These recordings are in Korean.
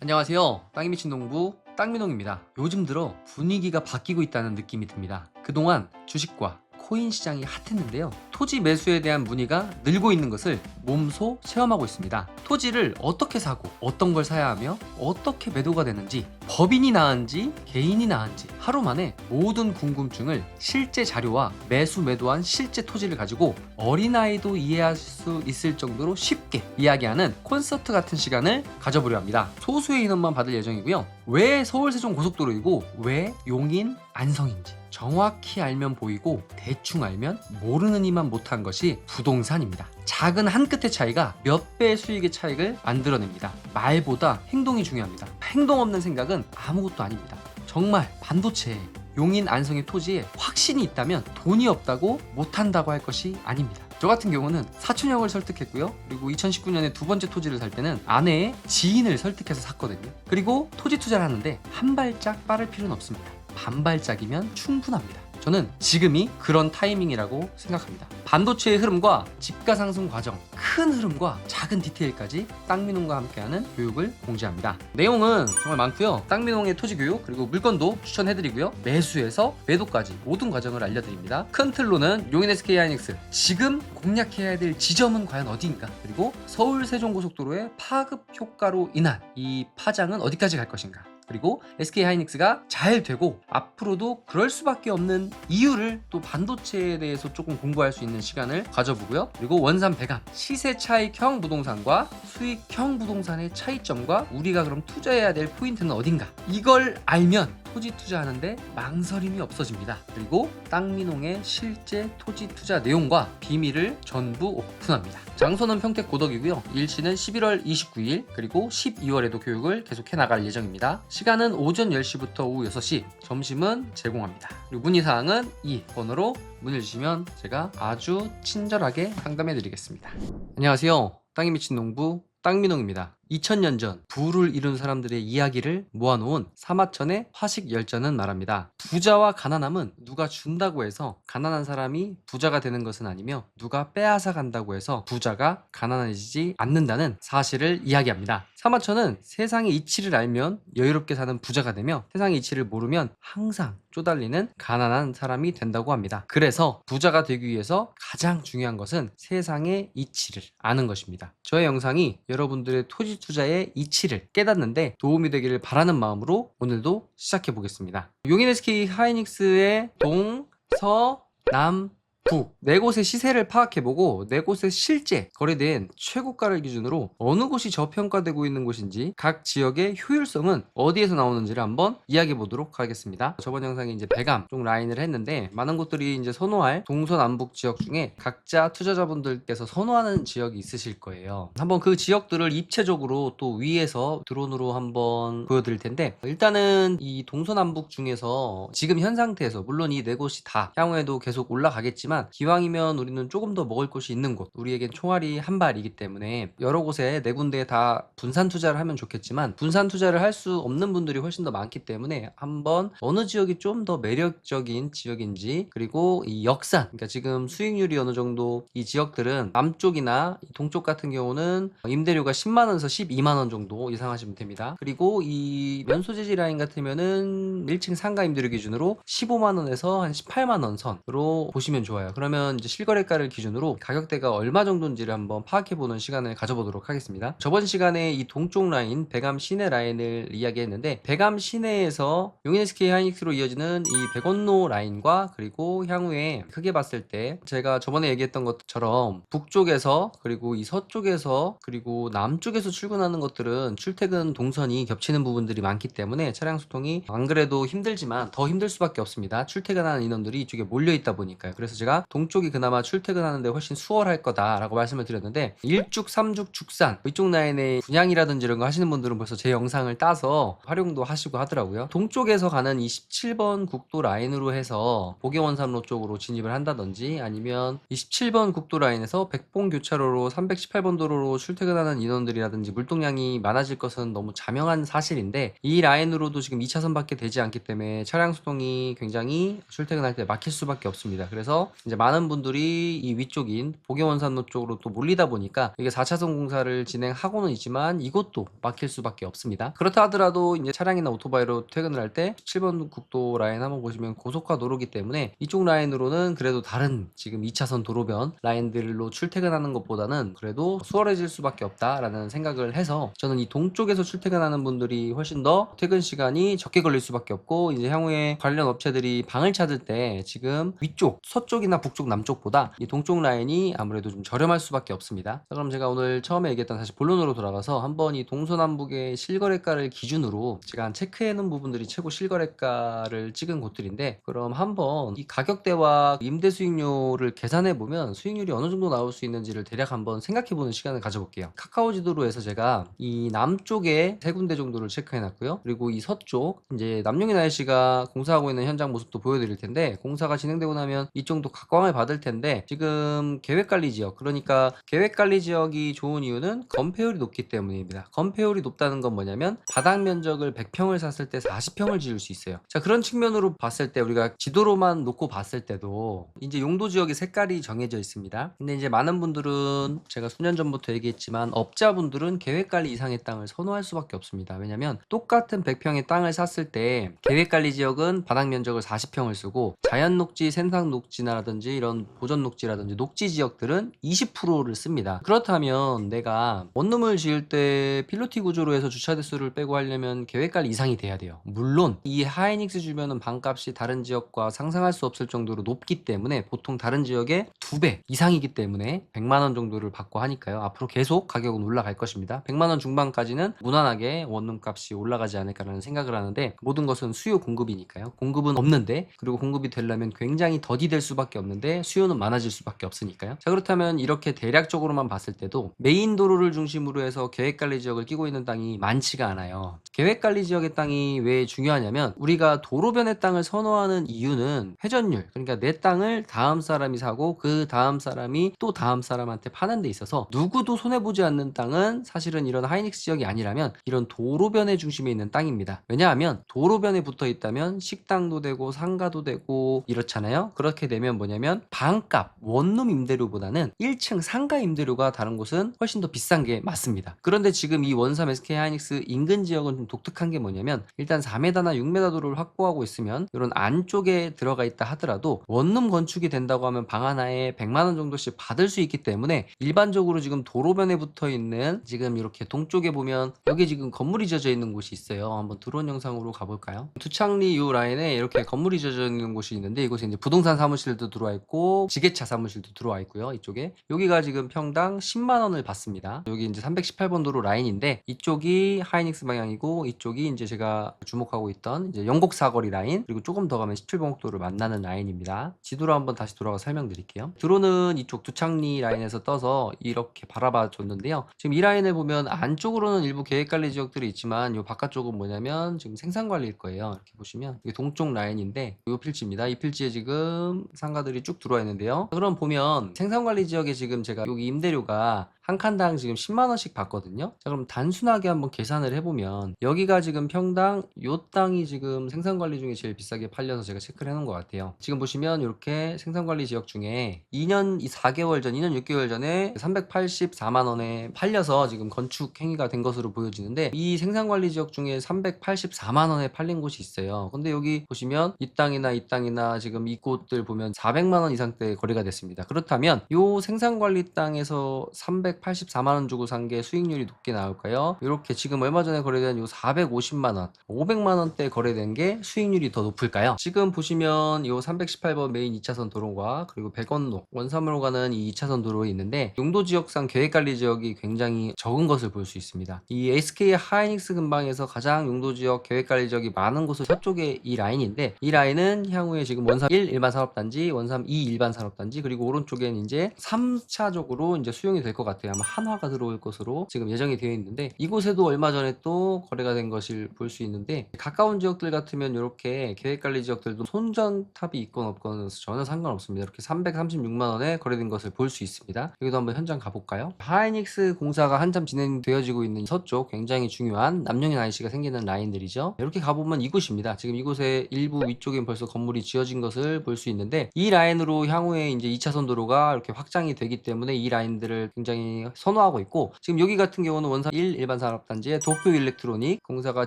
안녕하세요. 땅이 미친 농부 땅민홍입니다. 요즘 들어 분위기가 바뀌고 있다는 느낌이 듭니다. 그동안 주식과 코인 시장이 핫했는데요. 토지 매수에 대한 문의가 늘고 있는 것을 몸소 체험하고 있습니다. 토지를 어떻게 사고 어떤 걸 사야 하며 어떻게 매도가 되는지, 법인이 나은지 개인이 나은지 하루 만에 모든 궁금증을 실제 자료와 매수 매도한 실제 토지를 가지고 어린아이도 이해할 수 있을 정도로 쉽게 이야기하는 콘서트 같은 시간을 가져보려 합니다. 소수의 인원만 받을 예정이고요. 왜 서울 세종 고속도로이고 왜 용인 안성인지 정확히 알면 보이고 대충 알면 모르는 이만 못한 것이 부동산입니다. 작은 한 끗의 차이가 몇 배의 수익의 차익을 만들어냅니다. 말보다 행동이 중요합니다. 행동 없는 생각은 아무것도 아닙니다. 정말 반도체 용인 안성의 토지에 확신이 있다면 돈이 없다고 못한다고 할 것이 아닙니다. 저 같은 경우는 사촌형을 설득했고요. 그리고 2019년에 두 번째 토지를 살 때는 아내의 지인을 설득해서 샀거든요. 그리고 토지 투자를 하는데 한 발짝 빠를 필요는 없습니다. 반 발짝이면 충분합니다. 저는 지금이 그런 타이밍이라고 생각합니다. 반도체의 흐름과 집가 상승 과정, 큰 흐름과 작은 디테일까지 땅민홍과 함께하는 교육을 공지합니다. 내용은 정말 많고요. 땅민홍의 토지 교육 그리고 물건도 추천해드리고요. 매수에서 매도까지 모든 과정을 알려드립니다. 큰 틀로는 용인 SK하이닉스 지금 공략해야 될 지점은 과연 어디인가, 그리고 서울 세종고속도로의 파급 효과로 인한 이 파장은 어디까지 갈 것인가, 그리고 SK하이닉스가 잘 되고 앞으로도 그럴 수밖에 없는 이유를 또 반도체에 대해서 조금 공부할 수 있는 시간을 가져보고요. 그리고 원산 배감, 시세 차익형 부동산과 수익형 부동산의 차이점과 우리가 그럼 투자해야 될 포인트는 어딘가, 이걸 알면 토지 투자하는데 망설임이 없어집니다. 그리고 땅민홍의 실제 토지 투자 내용과 비밀을 전부 오픈합니다. 장소는 평택 고덕이고요. 일시는 11월 29일 그리고 12월에도 교육을 계속해 나갈 예정입니다. 시간은 오전 10시부터 오후 6시, 점심은 제공합니다. 그리고 문의사항은 이 번호로 문의 주시면 제가 아주 친절하게 상담해 드리겠습니다. 안녕하세요. 땅이 미친 농부 땅민홍입니다. 2000년 전 부를 이룬 사람들의 이야기를 모아놓은 사마천의 화식 열전은 말합니다. 부자와 가난함은 누가 준다고 해서 가난한 사람이 부자가 되는 것은 아니며 누가 빼앗아 간다고 해서 부자가 가난해지지 않는다는 사실을 이야기합니다. 사마천은 세상의 이치를 알면 여유롭게 사는 부자가 되며 세상의 이치를 모르면 항상 쪼달리는 가난한 사람이 된다고 합니다. 그래서 부자가 되기 위해서 가장 중요한 것은 세상의 이치를 아는 것입니다. 저의 영상이 여러분들의 토지 투자의 이치를 깨닫는데 도움이 되기를 바라는 마음으로 오늘도 시작해 보겠습니다. 용인 SK 하이닉스의 동, 서, 남, 북 네 곳의 시세를 파악해보고 네 곳의 실제 거래된 최고가를 기준으로 어느 곳이 저평가되고 있는 곳인지, 각 지역의 효율성은 어디에서 나오는지를 한번 이야기해 보도록 하겠습니다. 저번 영상에 이제 배감 쪽 라인을 했는데 많은 곳들이 이제 선호할 동서남북 지역 중에 각자 투자자분들께서 선호하는 지역이 있으실 거예요. 한번 그 지역들을 입체적으로 또 위에서 드론으로 한번 보여드릴 텐데, 일단은 이 동서남북 중에서 지금 현 상태에서 물론 이 네 곳이 다 향후에도 계속 올라가겠지만 기왕이면 우리는 조금 더 먹을 곳이 있는 곳, 우리에겐 총알이 한 발이기 때문에 여러 곳에 네 군데에 다 분산 투자를 하면 좋겠지만 분산 투자를 할 수 없는 분들이 훨씬 더 많기 때문에 한번 어느 지역이 좀 더 매력적인 지역인지, 그리고 이 역산, 그러니까 지금 수익률이 어느 정도, 이 지역들은 남쪽이나 동쪽 같은 경우는 임대료가 10만원에서 12만원 정도 예상하시면 됩니다. 그리고 이 면소재지 라인 같으면은 1층 상가 임대료 기준으로 15만원에서 한 18만원 선으로 보시면 좋아요. 그러면 이제 실거래가를 기준으로 가격대가 얼마 정도인지를 한번 파악해보는 시간을 가져보도록 하겠습니다. 저번 시간에 이 동쪽 라인 배감 시내 라인을 이야기했는데, 배감 시내에서 용인 SK 하이닉스로 이어지는 이 백원로 라인과 그리고 향후에 크게 봤을 때 제가 저번에 얘기했던 것처럼 북쪽에서 그리고 이 서쪽에서 그리고 남쪽에서 출근하는 것들은 출퇴근 동선이 겹치는 부분들이 많기 때문에 차량 소통이 안 그래도 힘들지만 더 힘들 수밖에 없습니다. 출퇴근하는 인원들이 이쪽에 몰려있다 보니까요. 그래서 제가 동쪽이 그나마 출퇴근하는데 훨씬 수월할 거다라고 말씀을 드렸는데, 일죽, 삼죽, 죽산 이쪽 라인에 분양이라든지 이런 거 하시는 분들은 벌써 제 영상을 따서 활용도 하시고 하더라고요. 동쪽에서 가는 27번 국도 라인으로 해서 보계원산로 쪽으로 진입을 한다든지, 아니면 27번 국도 라인에서 백봉교차로로 318번 도로로 출퇴근하는 인원들이라든지 물동량이 많아질 것은 너무 자명한 사실인데, 이 라인으로도 지금 2차선밖에 되지 않기 때문에 차량 소통이 굉장히 출퇴근할 때 막힐 수밖에 없습니다. 그래서 이제 많은 분들이 이 위쪽인 복용원산로 쪽으로 또 몰리다 보니까 이게 4차선 공사를 진행하고는 있지만 이것도 막힐 수밖에 없습니다. 그렇다 하더라도 이제 차량이나 오토바이로 퇴근을 할 때 7번 국도 라인 한번 보시면 고속화 도로기 때문에 이쪽 라인으로는 그래도 다른 지금 2차선 도로변 라인들로 출퇴근하는 것보다는 그래도 수월해질 수밖에 없다라는 생각을 해서 저는 이 동쪽에서 출퇴근하는 분들이 훨씬 더 퇴근 시간이 적게 걸릴 수밖에 없고, 이제 향후에 관련 업체들이 방을 찾을 때 지금 위쪽, 서쪽이나 북쪽, 남쪽보다 이 동쪽 라인이 아무래도 좀 저렴할 수밖에 없습니다. 자, 그럼 제가 오늘 처음에 얘기했던 다시 본론으로 돌아가서 한번 이 동서남북의 실거래가를 기준으로 제가 한 체크해 놓은 부분들이 최고 실거래가를 찍은 곳들인데, 그럼 한번 이 가격대와 임대 수익률을 계산해 보면 수익률이 어느 정도 나올 수 있는지를 대략 한번 생각해 보는 시간을 가져볼게요. 카카오 지도로 해서 제가 이 남쪽에 세 군데 정도를 체크해 놨고요. 그리고 이 서쪽 이제 남용인 IC가 공사하고 있는 현장 모습도 보여드릴 텐데, 공사가 진행되고 나면 이쪽도 각광을 받을 텐데, 지금 계획관리 지역, 그러니까 계획관리 지역이 좋은 이유는 건폐율이 높기 때문입니다. 건폐율이 높다는 건 뭐냐면 바닥 면적을 100평을 샀을 때 40평을 지을 수 있어요. 자, 그런 측면으로 봤을 때 우리가 지도로만 놓고 봤을 때도 이제 용도 지역의 색깔이 정해져 있습니다. 근데 이제 많은 분들은 제가 수년 전부터 얘기했지만 업자분들은 계획관리 이상의 땅을 선호할 수밖에 없습니다. 왜냐면 똑같은 100평의 땅을 샀을 때 계획관리 지역은 바닥 면적을 40평을 쓰고 자연 녹지, 생산 녹지라든지 이런 보전 녹지라든지 녹지 지역들은 20%를 씁니다. 그렇다면 내가 원룸을 지을 때 필로티 구조로 해서 주차 대수를 빼고 하려면 계획관리 이상이 돼야 돼요. 물론 이 하이닉스 주변은 방값이 다른 지역과 상상할 수 없을 정도로 높기 때문에 보통 다른 지역의 2배 이상이기 때문에 100만원 정도를 받고 하니까요. 앞으로 계속 가격은 올라갈 것입니다. 100만원 중반까지는 무난하게 원룸 값이 올라가지 않을까라는 생각을 하는데, 모든 것은 수요 공급이니까요. 공급은 없는데, 그리고 공급이 되려면 굉장히 더디될 수밖에 없는데 수요는 많아질 수밖에 없으니까요. 자, 그렇다면 이렇게 대략적으로만 봤을 때도 메인 도로를 중심으로 해서 계획관리 지역을 끼고 있는 땅이 많지가 않아요. 계획관리 지역의 땅이 왜 중요하냐면, 우리가 도로변의 땅을 선호하는 이유는 회전율, 그러니까 내 땅을 다음 사람이 사고 그 다음 사람이 또 다음 사람한테 파는 데 있어서 누구도 손해보지 않는 땅은 사실은 이런 하이닉스 지역이 아니라면 이런 도로변의 중심에 있는 땅입니다. 왜냐하면 도로변에 붙어 있다면 식당도 되고 상가도 되고 이렇잖아요. 그렇게 되면 뭐냐면 방값, 원룸 임대료보다는 1층 상가 임대료가 다른 곳은 훨씬 더 비싼 게 맞습니다. 그런데 지금 이 원삼 SK 하이닉스 인근 지역은 좀 독특한 게 뭐냐면, 일단 4m나 6m 도로를 확보하고 있으면 이런 안쪽에 들어가 있다 하더라도 원룸 건축이 된다고 하면 방 하나에 100만원 정도씩 받을 수 있기 때문에 일반적으로 지금 도로변에 붙어 있는, 지금 이렇게 동쪽에 보면 여기 지금 건물이 져져 있는 곳이 있어요. 한번 드론 영상으로 가볼까요? 두창리 이 라인에 이렇게 건물이 져져 있는 곳이 있는데, 이곳에 이제 부동산 사무실도 들어와 있고 지게차 사무실도 들어와 있고요. 이쪽에 여기가 지금 평당 10만원을 받습니다. 여기 이제 318번 도로 라인인데 이쪽이 하이닉스 방향이고 이쪽이 이제 제가 주목하고 있던 이제 영곡 사거리 라인, 그리고 조금 더 가면 17번국도를 만나는 라인입니다. 지도로 한번 다시 돌아가 설명드릴게요. 드론은 이쪽 두창리 라인에서 떠서 이렇게 바라봐 줬는데요. 지금 이 라인을 보면 안쪽으로는 일부 계획관리 지역들이 있지만 이 바깥쪽은 뭐냐면 지금 생산관리일 거예요. 이렇게 보시면 이게 동쪽 라인인데 이 필지입니다. 이 필지에 지금 상가들이 쭉 들어와 있는데요. 그럼 보면 생산관리 지역에 지금 제가 여기 임대료가 한 칸당 지금 10만원씩 받거든요. 자, 그럼 단순하게 한번 계산을 해보면 여기가 지금 평당 요 땅이 지금 생산관리 중에 제일 비싸게 팔려서 제가 체크를 해놓은 것 같아요. 지금 보시면 이렇게 생산관리 지역 중에 2년 4개월 전, 2년 6개월 전에 384만원에 팔려서 지금 건축 행위가 된 것으로 보여지는데, 이 생산관리 지역 중에 384만원에 팔린 곳이 있어요. 근데 여기 보시면 이 땅이나 지금 이곳들 보면 400만원 이상대 거래가 됐습니다. 그렇다면 요 생산관리 땅에서 384만원 주고 산 게 수익률이 높게 나올까요? 이렇게 지금 얼마 전에 거래된 요 450만원, 500만원대 거래된 게 수익률이 더 높을까요? 지금 보시면 요 318번 메인 2차선 도로가 그리고 백원로, 원삼으로 가는 이 2차선 도로에 있는데 용도 지역상 계획관리 지역이 굉장히 적은 것을 볼 수 있습니다. 이 SK 하이닉스 근방에서 가장 용도 지역 계획관리 지역이 많은 곳은 서쪽에 이 라인인데, 이 라인은 향후에 지금 원삼 1 일반 사업단지, 원삼 2 일반 사업단지, 그리고 오른쪽엔 이제 3차적으로 이제 수용이 될 것 같아요. 아마 한화가 들어올 것으로 지금 예정이 되어 있는데, 이곳에도 얼마 전에 또 거래가 된 것을 볼 수 있는데, 가까운 지역들 같으면 이렇게 계획관리 지역들도 손전탑이 있건 없건 전혀 상관없습니다. 이렇게 336만원에 거래된 것을 볼 수 있습니다. 여기도 한번 현장 가볼까요? 하이닉스 공사가 한참 진행되어지고 있는 서쪽, 굉장히 중요한 남용인 IC가 생기는 라인들이죠. 이렇게 가보면 이곳입니다. 지금 이곳에 일부 위쪽엔 벌써 건물이 지어진 것을 볼 수 있는데, 이 라인으로 향후에 이제 2차선 도로가 이렇게 확장이 되기 때문에 이 라인들을 굉장히 선호하고 있고, 지금 여기 같은 경우는 원산 1 일반 산업단지에 도쿄 일렉트로닉 공사가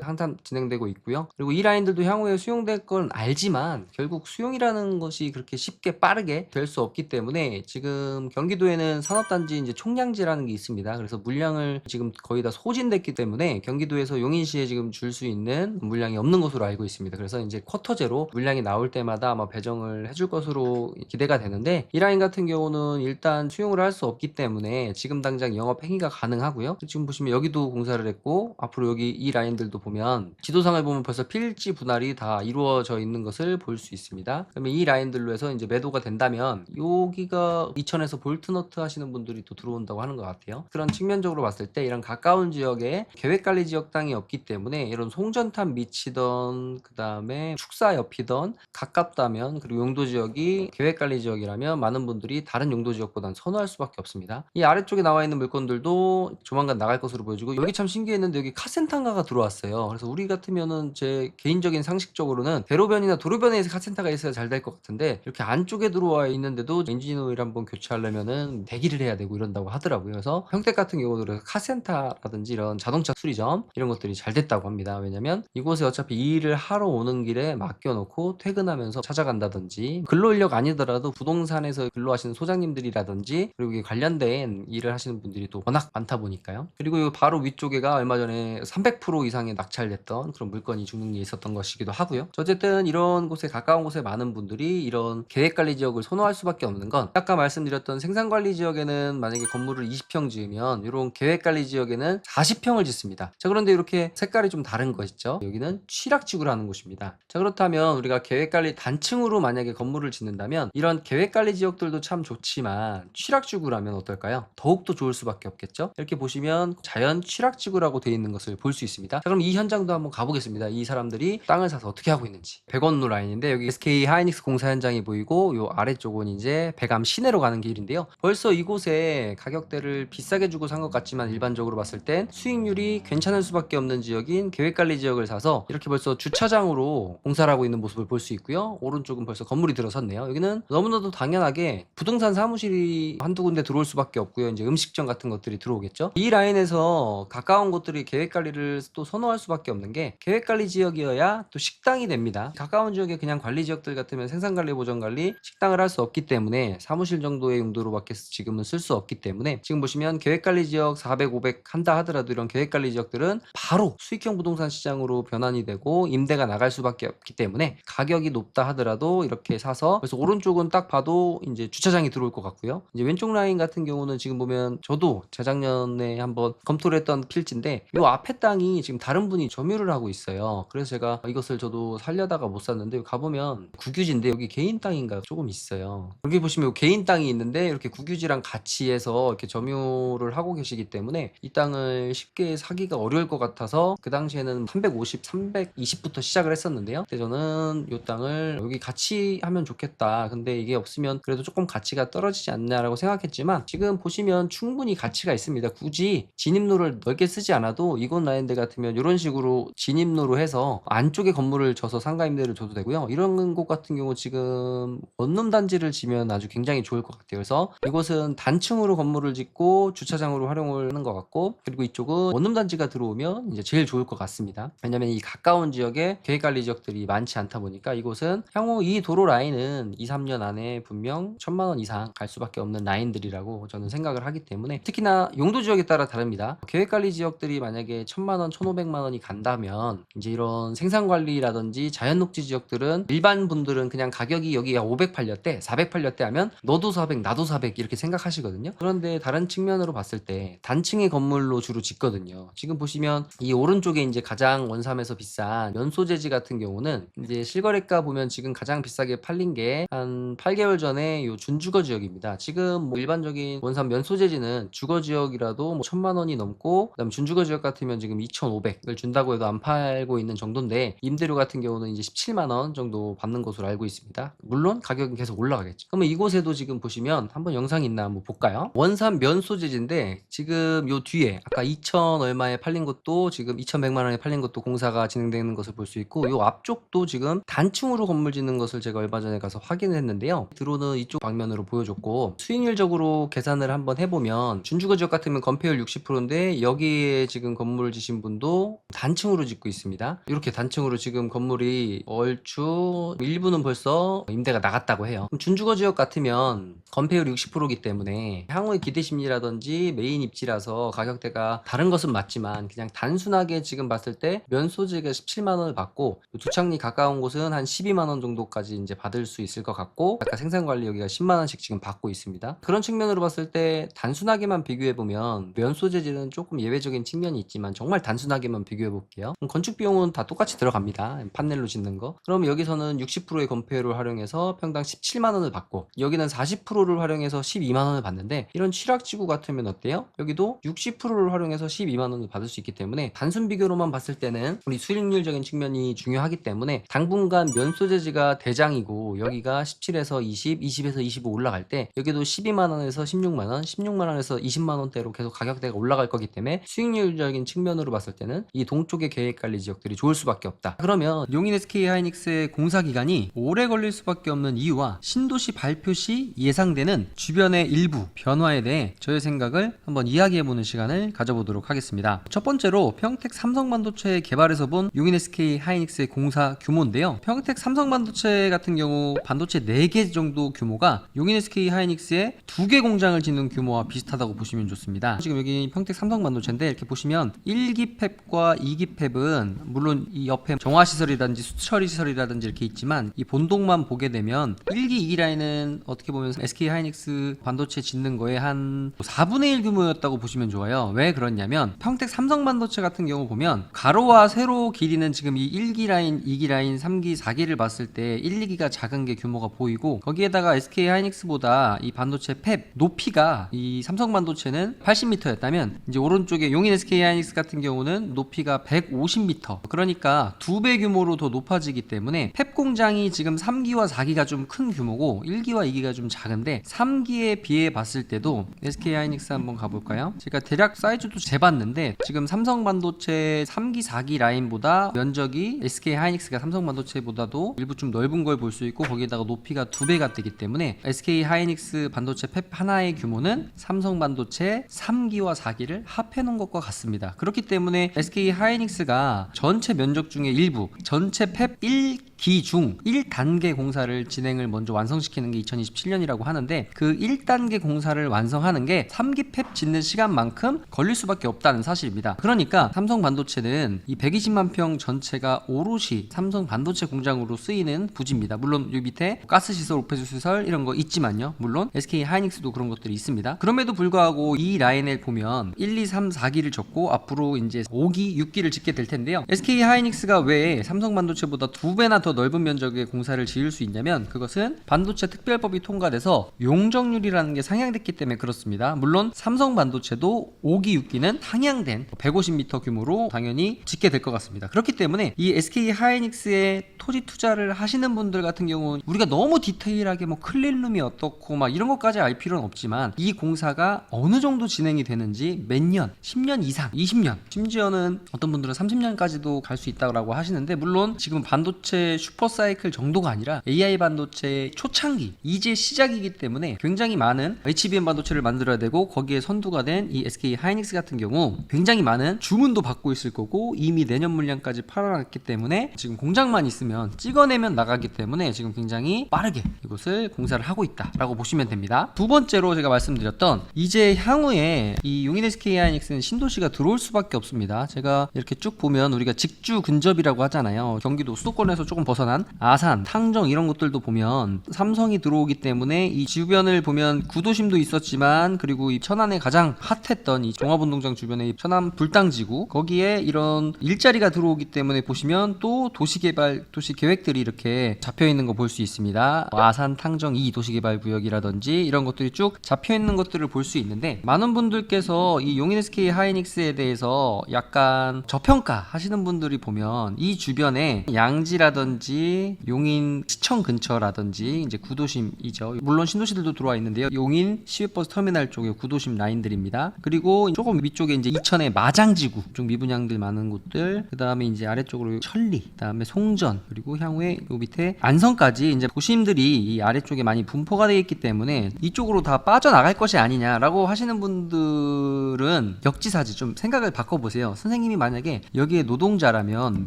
항상 진행되고 있고요. 그리고 이 라인들도 향후에 수용될 건 알지만 결국 수용이라는 것이 그렇게 쉽게 빠르게 될 수 없기 때문에 지금 경기도에는 산업단지 이제 총량제라는 게 있습니다. 그래서 물량을 지금 거의 다 소진됐기 때문에 경기도에서 용인시에 지금 줄 수 있는 물량이 없는 것으로 알고 있습니다. 그래서 이제 쿼터제로 물량이 나올 때마다 아마 배정을 해줄 것으로 기대가 되는데, 이 라인 같은 경우는 일단 수용을 할 수 없기 때문에 지금 당장 영업 행위가 가능하고요. 지금 보시면 여기도 공사를 했고, 앞으로 여기 이 라인들도 보면 지도상을 보면 벌써 필지 분할이 다 이루어져 있는 것을 볼 수 있습니다. 그러면 이 라인들로 해서 이제 매도가 된다면 여기가 이천에서 볼트너트 하시는 분들이 또 들어온다고 하는 것 같아요. 그런 측면적으로 봤을 때 이런 가까운 지역에 계획관리 지역 땅이 없기 때문에 이런 송전탑 밑이던, 그 다음에 축사 옆이던 가깝다면, 그리고 용도 지역이 계획관리 지역이라면 많은 분들이 다른 용도 지역보다는 선호할 수밖에 없습니다. 이 아래쪽에 나와 있는 물건들도 조만간 나갈 것으로 보여지고, 여기 참 신기했는데 여기 카센터가 들어왔어요. 그래서 우리 같으면은 제 개인적인 상식적으로는 대로변이나 도로변에 카센터가 있어야 잘 될 것 같은데, 이렇게 안쪽에 들어와 있는데도 엔진 오일 한번 교체하려면은 대기를 해야 되고 이런다고 하더라고요. 그래서 평택 같은 경우도 카센터라든지 이런 자동차 수리점 이런 것들이 잘 됐다고 합니다. 왜냐면 이곳에 어차피 이 일을 하러 오는 길에 맡겨놓고 퇴근하면서 찾아간다든지, 근로인력 아니더라도 부동산에서 근로하시는 소장님들이라든지, 그리고 이게 관련된 일을 하시는 분들이 또 워낙 많다 보니까요. 그리고 이 바로 위쪽에가 얼마 전에 300% 이상의 낙찰됐던 그런 물건이 중흥리에 있었던 것이기도 하고요. 어쨌든 이런 곳에 가까운 곳에 많은 분들이 이런 계획관리 지역을 선호할 수밖에 없는 건, 아까 말씀드렸던 생산관리 지역에는 만약에 건물을 20평 지으면 이런 계획관리 지역에는 40평을 짓습니다. 자, 그런데 이렇게 색깔이 좀 다른 거 있죠. 여기는 취락지구라는 곳입니다. 자, 그렇다면 우리가 계획관리 단층으로 만약에 건물을 짓는다면 이런 계획관리 지역들도 참 좋지만 취락지구라면 어떨까요? 더욱더 좋을 수밖에 없겠죠. 이렇게 보시면 자연 취락지구라고 되어 있는 것을 볼 수 있습니다. 자, 그럼 이 현장도 한번 가보겠습니다. 이 사람들이 땅을 사서 어떻게 하고 있는지. 백원로 라인인데 여기 SK 하이닉스 공사 현장이 보이고, 요 아래쪽은 이제 백암 시내로 가는 길인데요. 벌써 이곳에 가격대를 비싸게 주고 산 것 같지만 일반적으로 봤을 땐 수익률이 괜찮을 수밖에 없는 지역인 계획관리 지역을 사서 이렇게 벌써 주차장으로 공사를 하고 있는 모습을 볼 수 있고요. 오른쪽은 벌써 건물이 들어섰네요. 여기는 너무나도 당연하게 부동산 사무실이 한두 군데 들어올 수밖에 없고요. 이제 음식점 같은 것들이 들어오겠죠. 이 라인에서 가까운 곳들이 계획관리를 또 선호할 수밖에 없는 게, 계획관리 지역이어야 또 식당이 됩니다. 가까운 지역에 그냥 관리 지역들 같으면 생산관리, 보전관리, 식당을 할 수 없기 때문에 사무실 정도의 용도로밖에 지금은 쓸 수 없기 때문에, 지금 보시면 계획관리 지역 400, 500 한다 하더라도 이런 계획관리 지역들은 바로 수익형 부동산 시장으로 변환이 되고 임대가 나갈 수밖에 없기 때문에 가격이 높다 하더라도 이렇게 사서, 그래서 오른쪽은 딱 봐도 이제 주차장이 들어올 것 같고요. 이제 왼쪽 라인 같은 경우는 지금 보면 저도 재작년에 한번 검토를 했던 필지인데, 이 앞에 땅이 지금 다른 분이 점유를 하고 있어요. 그래서 제가 이것을 저도 살려다가 못 샀는데, 가보면 국유지인데 여기 개인 땅인가 조금 있어요. 여기 보시면 개인 땅이 있는데 이렇게 국유지랑 같이 해서 이렇게 점유를 하고 계시기 때문에 이 땅을 쉽게 사기가 어려울 것 같아서 그 당시에는 350, 320부터 시작을 했었는데요. 근데 저는 이 땅을 여기 같이 하면 좋겠다. 근데 이게 없으면 그래도 조금 가치가 떨어지지 않냐라고 생각했지만, 지금 보시면 충분히 가치가 있습니다. 굳이 진입로를 넓게 쓰지 않아도 이곳 라인들 같으면 이런 식으로 진입로로 해서 안쪽에 건물을 져서 상가 임대를 줘도 되고요. 이런 곳 같은 경우 지금 원룸 단지를 지면 아주 굉장히 좋을 것 같아요. 그래서 이곳은 단층으로 건물을 짓고 주차장으로 활용을 하는 것 같고, 그리고 이쪽은 원룸 단지가 들어오면 이제 제일 좋을 것 같습니다. 왜냐면 이 가까운 지역에 계획관리 지역들이 많지 않다 보니까 이곳은 향후 이 도로 라인은 2, 3년 안에 분명 1000만 원 이상 갈 수밖에 없는 라인들이라고 저는 생각을 하기 때문에, 특히나 용도 지역에 따라 다릅니다. 계획관리 지역들이 만약에 1000만 원, 1500만 원이 간다면 이제 이런 생산관리라든지 자연녹지 지역들은 일반 분들은 그냥 가격이 여기가 500 팔렸대, 400 팔렸대 하면 너도 400, 나도 400 이렇게 생각하시거든요. 그런데 다른 측면으로 봤을 때 단층의 건물로 주로 짓거든요. 지금 보시면 이 오른쪽에 이제 가장 원삼에서 비싼 면소재지 같은 경우는 이제 실거래가 보면 지금 가장 비싸게 팔린 게 한 8개월 전에 요 준주거 지역입니다. 지금 뭐 일반적인 원삼 면소재지는 주거 지역이라도 뭐 1000만 원이 넘고, 그다음 준주거 지역 같으면 지금 2500을 준다고 해도 안 팔고 있는 정도인데, 임대료 같은 경우는 이제 17만 원 정도 받는 것으로 알고 있습니다. 물론 가격은 계속 올라가겠죠. 그러면 이곳에도 지금 보시면 한번 영상이 있나 한번 볼까요? 원삼 면소재지인데 지금 요 뒤에 아까 2000 얼마에 팔린 것도 지금 2100만 원에 팔린 것도 공사가 진행되는 것을 볼 수 있고, 요 앞쪽도 지금 단층으로 건물 짓는 것을 제가 얼마 전에 가서 확인을 했는데요. 드론은 이쪽 방면으로 보여줬고, 수익률적으로 계산을 한번 해보면 준주거 지역 같으면 건폐율 60%인데 여기에 지금 건물을 지신 분도 단층으로 짓고 있습니다. 이렇게 단층으로 지금 건물이 얼추 일부는 벌써 임대가 나갔다고 해요. 그럼 준주거 지역 같으면 건폐율 60%이기 때문에 향후의 기대 심리라든지 메인 입지라서 가격대가 다른 것은 맞지만 그냥 단순하게 지금 봤을 때 면소재가 17만 원을 받고 두창리 가까운 곳은 한 12만 원 정도까지 이제 받을 수 있을 것 같고, 아까 생산관리 여기가 10만 원씩 지금 받고 있습니다. 그런 측면으로 봤을 때 단순하게만 비교해 보면 면소재질은 조금 예외적인 측면이 있지만 정말 단순하게만 비교해 볼게요. 건축 비용은 다 똑같이 들어갑니다. 판넬로 짓는 거. 그럼 여기서는 60%의 건폐율을 활용해서 평당 17만 원을 받고 여기는 40%를 활용해서 12만 원을 받는데, 이런 취락지구 같으면 어때요? 여기도 60%를 활용해서 12만 원을 받을 수 있기 때문에 단순 비교로만 봤을 때는 우리 수익률적인 측면이 중요하기 때문에 당분간 면소재지가 대장이고 여기가 17에서 20, 20에서 25 올라갈 때 여기도 12만 원에서 16만 원, 16만 원에서 20만 원대로 계속 가격대가 올라갈 거기 때문에 수익률적인 측면으로 봤을 때는 이 동쪽의 계획관리 지역들이 좋을 수밖에 없다. 그러면 용인 SK 하이닉스의 공사 기간이 오래 걸릴 수밖에 없는 이유와 신도시 발표 시 예상되는 주변의 일부 변화에 대해 저의 생각을 한번 이야기해보는 시간을 가져보도록 하겠습니다. 첫 번째로 평택 삼성반도체 개발에서 본 용인 SK 하이닉스의 공사 규모인데요. 평택 삼성반도체 같은 경우 반도체 4개 정도 규모가 용인 SK 하이닉스의 2개 공장을 짓는 규모와 비슷하다고 보시면 좋습니다. 지금 여기 평택 삼성반도체인데 이렇게 보시면 1기 팹과 2기 팹은 물론 이 옆에 정화시설이라든지 수처리시설이라든지 이렇게 있지만 이 본동만 보게 되면 1기, 2기 라인은 어떻게 보면 SK 하이닉스 반도체 짓는 거에 한 4분의 1 규모였다고 보시면 좋아요. 왜 그러냐면 평택 삼성반도체 같은 경우 보면 가로와 세로 길이는 지금 이 1기 라인, 2기 라인, 3기, 4기를 봤을 때 1, 2기가 작은 게 규모가 보이고, 거기에다가 SK 하이닉스보다 이 반도체 팹 높이가 이 삼성반도체는 80m였다면 이제 오른쪽에 용인 SK 하이닉스 같은 경우는 높이가 150m, 그러니까 2배 규모로 더 높아지기 때문에 팹 공장이 지금 3기와 4기가 좀 큰 규모고 1기와 2기가 좀 작은데 3기에 비해 봤을 때도 SK 하이닉스 한번 가볼까요? 제가 대략 사이즈도 재봤는데 지금 삼성반도체 3기, 4기 라인보다 면적이 SK 하이닉스가 삼성반도체보다도 일부 좀 넓은 걸 볼 수 있고, 거기에다가 높이가 2배가 되기 때문에 SK 하이닉스 반도체 팹 하나의 규모는 삼성반도체 3기와 4기를 합해 놓은 것과 같습니다. 그렇기 때문에 SK 하이닉스가 전체 면적 중에 일부, 전체 팹 1기 중 1단계 공사를 진행을 먼저 완성시키는 게 2027년이라고 하는데, 그 1단계 공사를 완성하는 게 3기 팹 짓는 시간만큼 걸릴 수밖에 없다는 사실입니다. 그러니까 삼성반도체는 이 120만 평 전체가 오롯이 삼성반도체 공장으로 쓰이는 부지입니다. 물론 여기 밑에 가스시설, 오폐수시설 이런 거 있지만요. 물론 SK 하이닉스도 그런 것들이 있습니다. 그럼에도 불구하고 이 라인을 보면 1, 2, 3, 4기를 졌고 앞으로 이제 5기, 6기를 짓게 될 텐데요. SK 하이닉스가 왜 삼성반도체보다 2배나 더 넓은 면적의 공사를 지을 수 있냐면, 그것은 반도체 특별법이 통과돼서 용적률이라는 게 상향됐기 때문에 그렇습니다. 물론 삼성반도체도 5기, 6기는 상향된 150m 규모로 당연히 짓게 될 것 같습니다. 그렇기 때문에 이 SK 하이닉스에 토지 투자를 하시는 분들 같은 경우는 우리가 너무 디테일하게 뭐 클린룸이 어떻고 막 이런 것까지 알 필요는 없지만 이 공사가 어느 정도 진행이 되는지 몇 년, 10년 이상, 20년, 심지어는 어떤 분들은 30년까지도 갈 수 있다고 하시는데, 물론 지금 반도체 슈퍼사이클 정도가 아니라 AI 반도체 초창기, 이제 시작이기 때문에 굉장히 많은 HBM 반도체를 만들어야 되고, 거기에 선두가 된 이 SK 하이닉스 같은 경우 굉장히 많은 주문도 받고 있을 거고 이미 내년 물량까지 팔아놨기 때문에 지금 공장만 있으면 찍어내면 나가기 때문에 지금 굉장히 빠르게 이것을 공사를 하고 있다라고 보시면 됩니다. 두 번째로 제가 말씀드렸던 이제 향후에 이 용인 SK 하이닉스는 신도시가 들어올 수밖에 없습니다. 제가 이렇게 쭉 보면 우리가 직주 근접이라고 하잖아요. 경기도 수도권에서 조금 벗어난 아산, 탕정 이런 것들도 보면 삼성이 들어오기 때문에 이 주변을 보면 구도심도 있었지만, 그리고 이 천안에 가장 핫했던 이 종합운동장 주변의 천안 불당지구, 거기에 이런 일자리가 들어오기 때문에 보시면 또 도시개발, 도시계획들이 이렇게 잡혀있는 거 볼 수 있습니다. 아산, 탕정 2 도시개발구역이라든지 이런 것들이 쭉 잡혀있는 것들을 볼 수 있는데, 많은 분들께서 이 용인 SK 하이닉스에 대해서 약간 저평가 하시는 분들이 보면 이 주변에 양지라든지 용인이라든지 용인 시청 근처라든지 이제 구도심이죠. 물론 신도시들도 들어와 있는데요. 용인 시외버스 터미널 쪽에 구도심 라인들입니다. 그리고 조금 위쪽에 이제 이천의 마장지구 좀 미분양들 많은 곳들, 그 다음에 이제 아래쪽으로 천리, 그 다음에 송전, 그리고 향후에 요 밑에 안성까지 이제 도심들이 이 아래쪽에 많이 분포가 되어 있기 때문에 이쪽으로 다 빠져나갈 것이 아니냐라고 하시는 분들은 역지사지 좀 생각을 바꿔보세요. 선생님이 만약에 여기에 노동자라면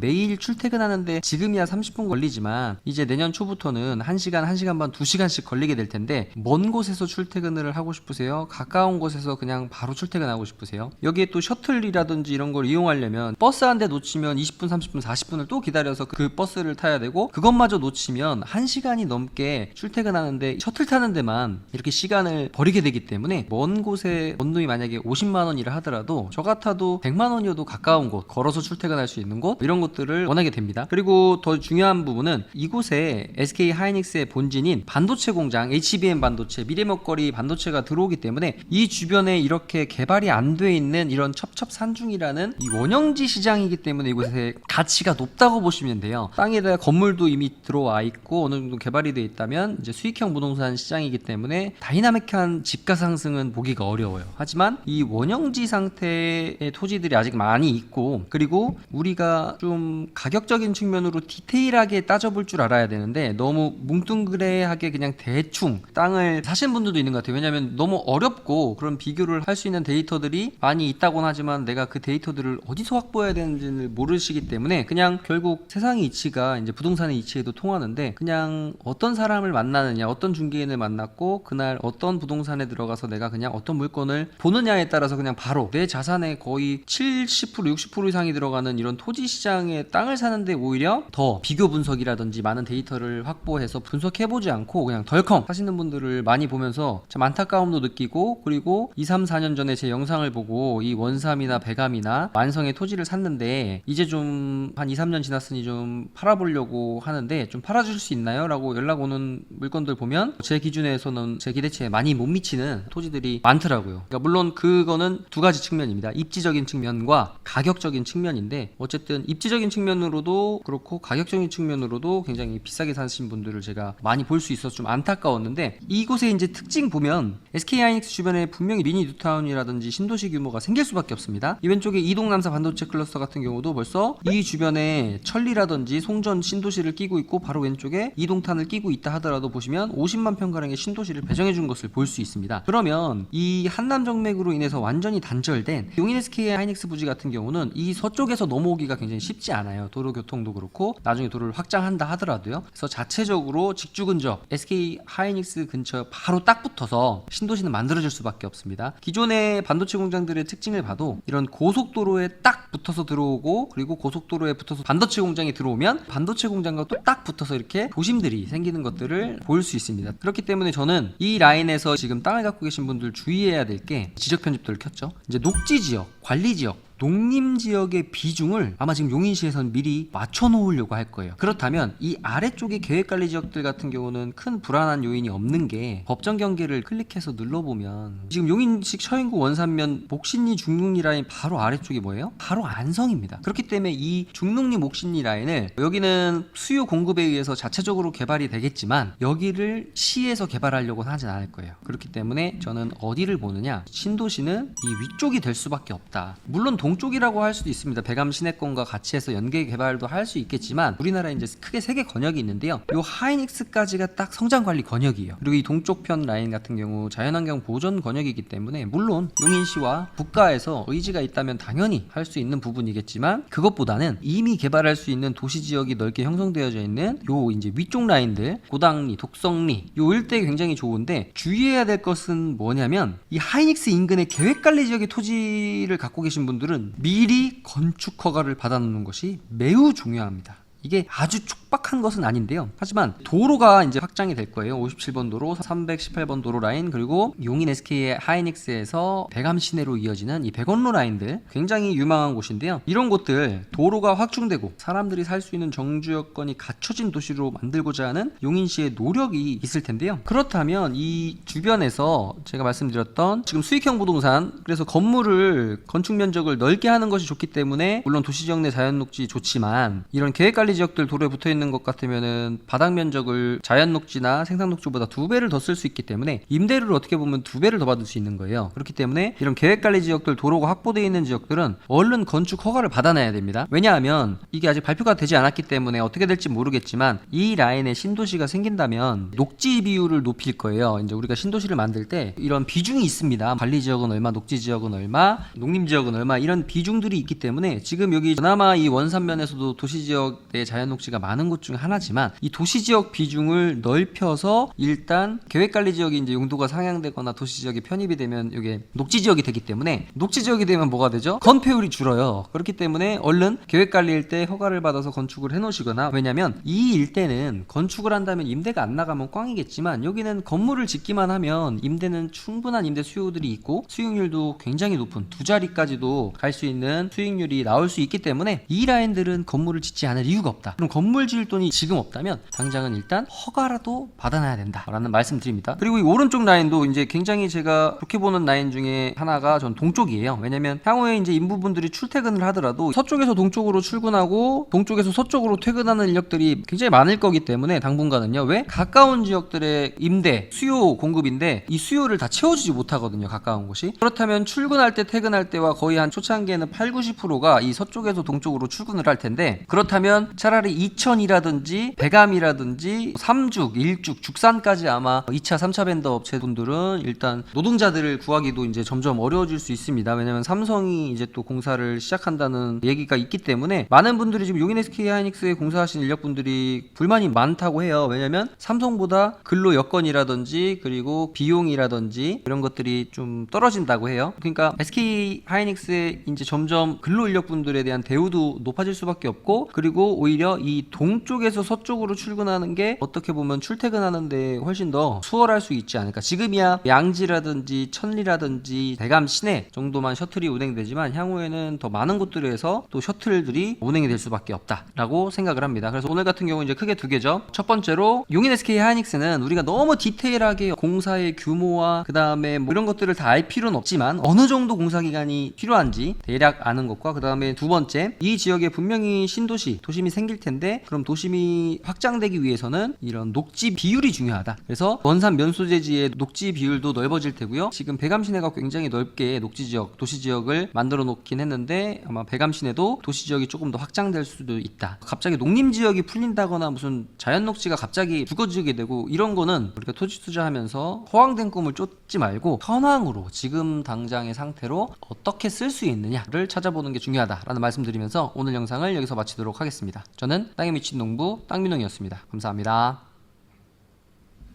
매일 출퇴근하는데 지금이야 30분 걸리지만 이제 내년 초부터는 1시간, 1시간 반, 2시간씩 걸리게 될 텐데 먼 곳에서 출퇴근을 하고 싶으세요? 가까운 곳에서 그냥 바로 출퇴근하고 싶으세요? 여기에 또 셔틀이라든지 이런 걸 이용하려면 버스 한 대 놓치면 20분, 30분, 40분을 또 기다려서 그 버스를 타야 되고, 그것마저 놓치면 1시간이 넘게 출퇴근하는데 셔틀 타는 데만 이렇게 시간을 버리게 되기 때문에 먼 곳에 원룸이 만약에 50만 원이라 하더라도 저 같아도 100만 원이어도 가까운 곳, 걸어서 출퇴근할 수 있는 곳, 이런 것들을 원하게 됩니다. 그리고 더 중요한 부분은 이곳에 SK 하이닉스의 본진인 반도체 공장, HBM 반도체, 미래먹거리 반도체가 들어오기 때문에 이 주변에 이렇게 개발이 안 돼 있는 이런 첩첩산중이라는 이 원형지 시장이기 때문에 이곳의 가치가 높다고 보시면 돼요. 땅에 대한 건물도 이미 들어와 있고 어느 정도 개발이 돼 있다면 이제 수익형 부동산 시장이기 때문에 다이나믹한 집가 상승은 보기가 어려워요. 하지만 이 원형지 상태의 토지들이 아직 많이 있고, 그리고 우리가 좀 가격적인 측면으로 디테일하게 따져볼 줄 알아야 되는데 너무 뭉뚱그레하게 그냥 대충 땅을 사신 분들도 있는 것 같아요. 왜냐하면 너무 어렵고 그런 비교를 할 수 있는 데이터들이 많이 있다고는 하지만 내가 그 데이터들을 어디서 확보해야 되는지를 모르시기 때문에 그냥 결국 세상의 이치가 이제 부동산의 이치에도 통하는데, 그냥 어떤 사람을 만나느냐, 어떤 중개인을 만났고 그날 어떤 부동산에 들어가서 내가 그냥 어떤 물건을 보느냐에 따라서 그냥 바로 내 자산의 거의 70% 60% 이상이 들어가는 이런 토지 시장에 땅을 사는데 오히려 더 비교 분석이라든지 많은 데이터를 확보해서 분석해보지 않고 그냥 덜컹 사시는 분들을 많이 보면서 참 안타까움도 느끼고, 그리고 2, 3, 4년 전에 제 영상을 보고 이 원삼이나 배감이나 만성의 토지를 샀는데 이제 좀 한 2, 3년 지났으니 좀 팔아보려고 하는데 좀 팔아줄 수 있나요? 라고 연락 오는 물건들 보면 제 기준에서는 제 기대치에 많이 못 미치는 토지들이 많더라고요. 그러니까 물론 그거는 두 가지 측면입니다. 입지적인 측면과 가격적인 측면인데, 어쨌든 입지적인 측면으로도 그렇고 가격적인 측면으로도 굉장히 비싸게 사신 분들을 제가 많이 볼 수 있어서 좀 안타까웠는데, 이곳에 이제 특징 보면 SK 하이닉스 주변에 분명히 미니 뉴타운이라든지 신도시 규모가 생길 수밖에 없습니다. 이 왼쪽에 이동남사 반도체 클러스터 같은 경우도 벌써 이 주변에 천리라든지 송전 신도시를 끼고 있고, 바로 왼쪽에 이동탄을 끼고 있다 하더라도 보시면 50만 평가량의 신도시를 배정해 준 것을 볼 수 있습니다. 그러면 이 한남 정맥으로 인해서 완전히 단절된 용인 SK 하이닉스 부지 같은 경우는 이 서쪽에서 넘어오기가 굉장히 쉽지 않아요. 도로 교통도 그렇고 나중에 도로를 확장한다 하더라도요. 그래서 자체적으로 직주 근접 SK 하이닉스 근처 바로 딱 붙어서 신도시는 만들어질 수밖에 없습니다. 기존의 반도체 공장들의 특징을 봐도 이런 고속도로에 딱 붙어서 들어오고, 그리고 고속도로에 붙어서 반도체 공장이 들어오면 반도체 공장과 또 딱 붙어서 이렇게 도심들이 생기는 것들을 볼 수 있습니다. 그렇기 때문에 저는 이 라인에서 지금 땅을 갖고 계신 분들 주의해야 될 게, 지적 편집도를 켰죠. 이제 녹지 지역, 관리 지역, 농림지역의 비중을 아마 지금 용인시에서는 미리 맞춰놓으려고 할 거예요. 그렇다면 이 아래쪽의 계획관리지역들 같은 경우는 큰 불안한 요인이 없는 게, 법정 경계를 클릭해서 눌러보면 지금 용인식 처인구 원산면 목신리 중릉리 라인 바로 아래쪽이 뭐예요? 바로 안성입니다. 그렇기 때문에 이 중릉리 목신리 라인을, 여기는 수요 공급에 의해서 자체적으로 개발이 되겠지만 여기를 시에서 개발하려고는 하진 않을 거예요. 그렇기 때문에 저는 어디를 보느냐, 신도시는 이 위쪽이 될 수밖에 없다. 물론 동쪽이라고 할 수도 있습니다. 배감 시내권과 같이 해서 연계 개발도 할 수 있겠지만 우리나라에 이제 크게 세 개 권역이 있는데요. 요 하이닉스까지가 딱 성장 관리 권역이에요. 그리고 이 동쪽 편 라인 같은 경우 자연환경 보전 권역이기 때문에 물론 용인시와 국가에서 의지가 있다면 당연히 할 수 있는 부분이겠지만, 그것보다는 이미 개발할 수 있는 도시 지역이 넓게 형성되어져 있는 요 이제 위쪽 라인들, 고당리, 독성리 요 일대 굉장히 좋은데, 주의해야 될 것은 뭐냐면 이 하이닉스 인근의 계획관리 지역의 토지를 갖고 계신 분들은 미리 건축 허가를 받아놓는 것이 매우 중요합니다. 이게 아주 촉박한 것은 아닌데요. 하지만 도로가 이제 확장이 될 거예요. 57번 도로, 318번 도로 라인, 그리고 용인 SK 하이닉스에서 배감 시내로 이어지는 이 백원로 라인들 굉장히 유망한 곳인데요. 이런 곳들 도로가 확충되고 사람들이 살 수 있는 정주 여건이 갖춰진 도시로 만들고자 하는 용인시의 노력이 있을 텐데요. 그렇다면 이 주변에서 제가 말씀드렸던 지금 수익형 부동산, 그래서 건물을 건축 면적을 넓게 하는 것이 좋기 때문에 물론 도시지역 내 자연녹지 좋지만 이런 계획관리 계획관리 지역들 도로에 붙어있는 것 같으면은 바닥 면적을 자연 녹지나 생산 녹지보다 2배를 더 쓸 수 있기 때문에 임대료를 어떻게 보면 2배를 더 받을 수 있는 거예요. 그렇기 때문에 이런 계획관리 지역들, 도로가 확보되어 있는 지역들은 얼른 건축 허가를 받아놔야 됩니다. 왜냐하면 이게 아직 발표가 되지 않았기 때문에 어떻게 될지 모르겠지만 이 라인에 신도시가 생긴다면 녹지 비율을 높일 거예요. 이제 우리가 신도시를 만들 때 이런 비중이 있습니다. 관리 지역은 얼마, 녹지 지역은 얼마, 농림 지역은 얼마, 이런 비중들이 있기 때문에 지금 여기 그나마 이 원산면에서도 도시 지역의 자연 녹지가 많은 곳 중에 하나지만 이 도시 지역 비중을 넓혀서 일단 계획관리 지역이 이제 용도가 상향되거나 도시 지역에 편입이 되면 이게 녹지 지역이 되기 때문에, 녹지 지역이 되면 뭐가 되죠? 건폐율이 줄어요. 그렇기 때문에 얼른 계획관리일 때 허가를 받아서 건축을 해놓으시거나, 왜냐면 이 일대는 건축을 한다면 임대가 안 나가면 꽝이겠지만 여기는 건물을 짓기만 하면 임대는 충분한 임대 수요들이 있고 수익률도 굉장히 높은 2자리까지도 갈 수 있는 수익률이 나올 수 있기 때문에 이 라인들은 건물을 짓지 않을 이유가 없다. 그럼 건물 지을 돈이 지금 없다면 당장은 일단 허가라도 받아놔야 된다라는 말씀드립니다. 그리고 이 오른쪽 라인도 이제 굉장히 제가 좋게 보는 라인 중에 하나가 전 동쪽이에요. 왜냐면 향후에 이제 인부분들이 출퇴근을 하더라도 서쪽에서 동쪽으로 출근하고 동쪽에서 서쪽으로 퇴근하는 인력들이 굉장히 많을 거기 때문에 당분간은요. 왜? 가까운 지역들의 임대, 수요 공급인데 이 수요를 다 채워주지 못하거든요. 가까운 곳이. 그렇다면 출근할 때 퇴근할 때와 거의 한 초창기에는 8, 90%가 이 서쪽에서 동쪽으로 출근을 할 텐데, 그렇다면 차라리 이천이라든지 배감이라든지 삼죽, 일죽, 죽산까지 아마 2차, 3차 벤더 업체분들은 일단 노동자들을 구하기도 이제 점점 어려워질 수 있습니다. 왜냐면 삼성이 이제 또 공사를 시작한다는 얘기가 있기 때문에 많은 분들이 지금 용인 SK 하이닉스에 공사하신 인력분들이 불만이 많다고 해요. 왜냐면 삼성보다 근로 여건이라든지 그리고 비용이라든지 이런 것들이 좀 떨어진다고 해요. 그러니까 SK 하이닉스의 이제 점점 근로 인력분들에 대한 대우도 높아질 수밖에 없고, 그리고 오히려 이 동쪽에서 서쪽으로 출근하는 게 어떻게 보면 출퇴근하는데 훨씬 더 수월할 수 있지 않을까. 지금이야 양지라든지 천리라든지 대감 시내 정도만 셔틀이 운행되지만 향후에는 더 많은 곳들에서 또 셔틀들이 운행이 될 수밖에 없다라고 생각을 합니다. 그래서 오늘 같은 경우 이제 크게 두 개죠. 첫 번째로 용인 SK 하이닉스는 우리가 너무 디테일하게 공사의 규모와 그 다음에 뭐 이런 것들을 다 알 필요는 없지만 어느 정도 공사 기간이 필요한지 대략 아는 것과, 그 다음에 두 번째, 이 지역에 분명히 신도시, 도심이 생길 텐데 그럼 도심이 확장되기 위해서는 이런 녹지 비율이 중요하다. 그래서 원산 면소재지의 녹지 비율도 넓어질 테고요. 지금 배감시내가 굉장히 넓게 녹지 지역, 도시 지역을 만들어 놓긴 했는데 아마 배감시내도 도시 지역이 조금 더 확장될 수도 있다. 갑자기 농림 지역이 풀린다거나 무슨 자연 녹지가 갑자기 죽어지게 되고 이런 거는 우리가 토지 투자하면서 허황된 꿈을 쫓지 말고 현황으로 지금 당장의 상태로 어떻게 쓸 수 있느냐를 찾아보는 게 중요하다라는 말씀드리면서 오늘 영상을 여기서 마치도록 하겠습니다. 저는 땅에 미친 농부 땅민홍이었습니다. 감사합니다.